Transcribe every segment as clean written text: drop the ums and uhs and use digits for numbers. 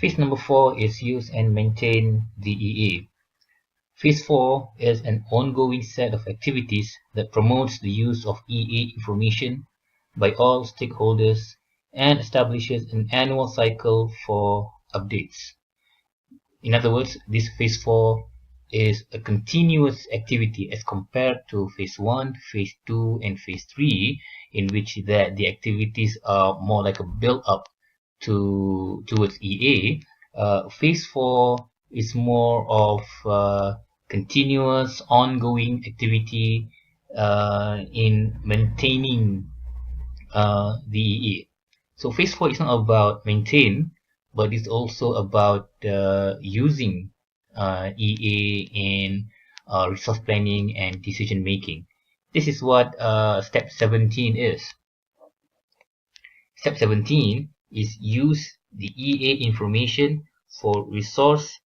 Phase number 4 is use and maintain the EA. Phase 4 is an ongoing set of activities that promotes the use of EA information by all stakeholders and establishes an annual cycle for updates. In other words, this phase 4 is a continuous activity as compared to phase 1, phase 2, and phase 3, in which the activities are more like a build-up towards EA. Phase 4 is more of continuous, ongoing activity in maintaining the EA. So phase 4 is not about maintain, but it's also about using EA in resource planning and decision making. This is what step 17 is. Step 17 is use the EA information for resource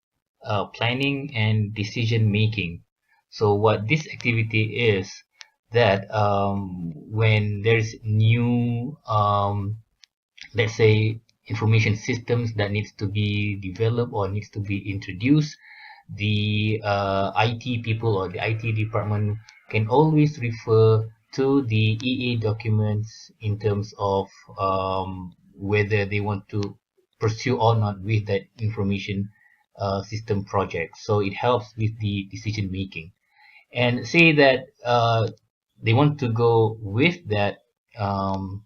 planning and decision making. So what this activity is that when there's new let's say information systems that needs to be developed or needs to be introduced, the IT people or the IT department can always refer to the EA documents in terms of whether they want to pursue or not with that information system project. So it helps with the decision making. And say that they want to go with that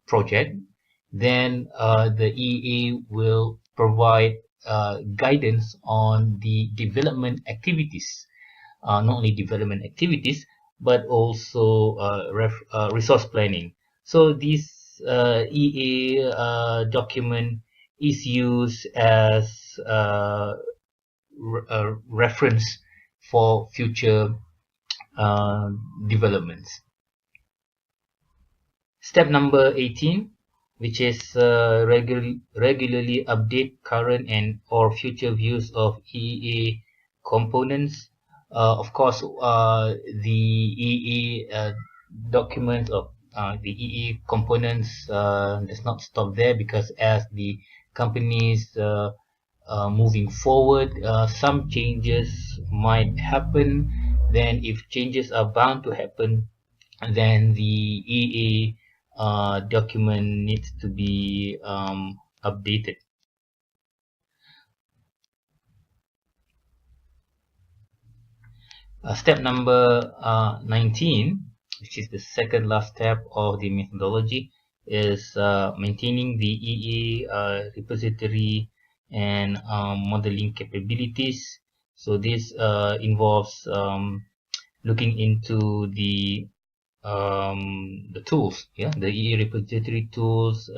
project, then the EA will provide guidance on the development activities, not only development activities, but also resource planning. So this EA document is used as a reference for future developments. Step number 18, which is regularly update current and or future views of EA components. Of course, the EA documents of the EA components does not stop there, because as the companies moving forward, some changes might happen. Then if changes are bound to happen, then the EA document needs to be updated. Step number 19, which is the second last step of the methodology, is maintaining the EA repository and modeling capabilities. So this involves looking into the tools, the EA repository tools,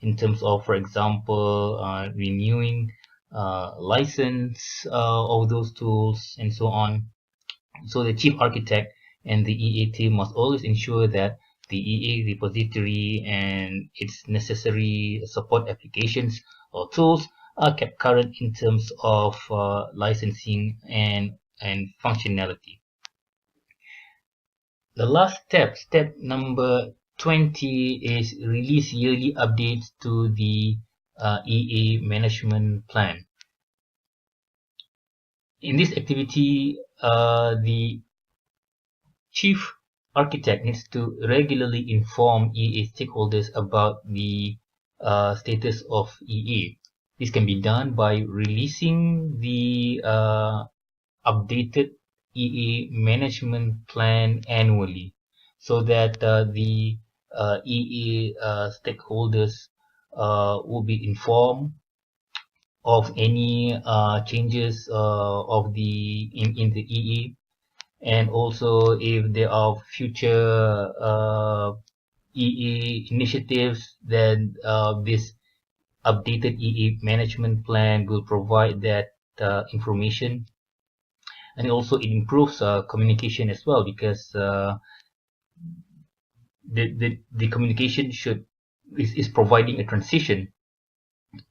in terms of, for example, renewing license of those tools and so on. So the chief architect and the EA team must always ensure that the EA repository and its necessary support applications or tools are kept current in terms of licensing and functionality. The last step, step number 20, is release yearly updates to the EA management plan. In this activity, the chief architect needs to regularly inform EA stakeholders about the status of EA. This can be done by releasing the updated EA management plan annually, so that the EA stakeholders will be informed of any changes of the in the EA, and also if there are future EA initiatives, then this updated EA management plan will provide that information. And also it improves communication as well, because the communication is providing a transition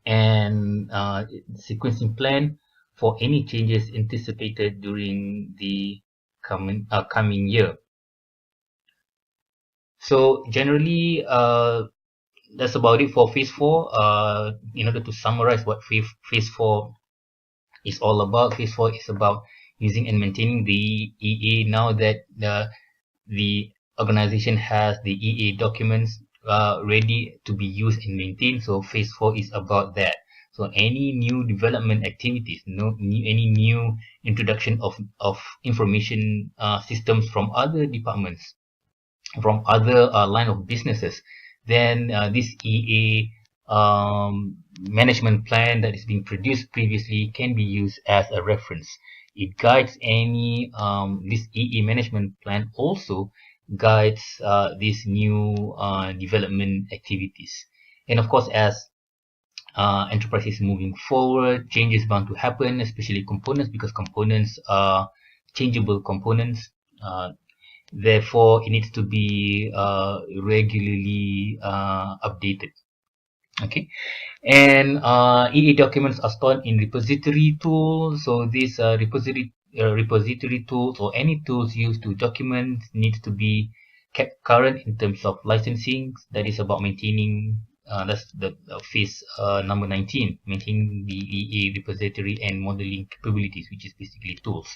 and sequencing plan for any changes anticipated during the coming year. So generally, that's about it for phase 4. In order to summarize what phase 4 is all about, phase 4 is about using and maintaining the EA. Now that the organization has the EA documents ready to be used and maintained, so phase 4 is about that. So any new development activities, any new introduction of information systems from other departments, from other line of businesses, then this EA management plan that is being produced previously can be used as a reference. It guides any this EA management plan also guides these new development activities. And of course, as enterprise is moving forward, change is bound to happen, especially components, because components are changeable components. Therefore, it needs to be regularly updated. Okay, and EA documents are stored in repository tools. So these repository tools or any tools used to document needs to be kept current in terms of licensing. That is about maintaining. That's the phase number 19, maintaining the EA repository and modeling capabilities, which is basically tools.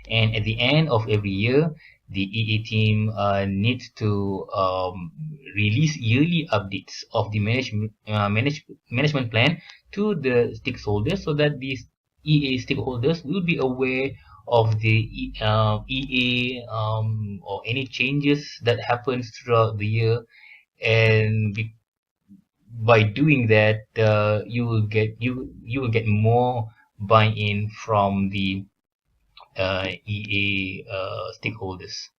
And at the end of every year, the EA team needs to release yearly updates of the management plan to the stakeholders, so that these EA stakeholders will be aware of the EA or any changes that happens throughout the year. And by doing that, you will get more buy-in from the EA stakeholders.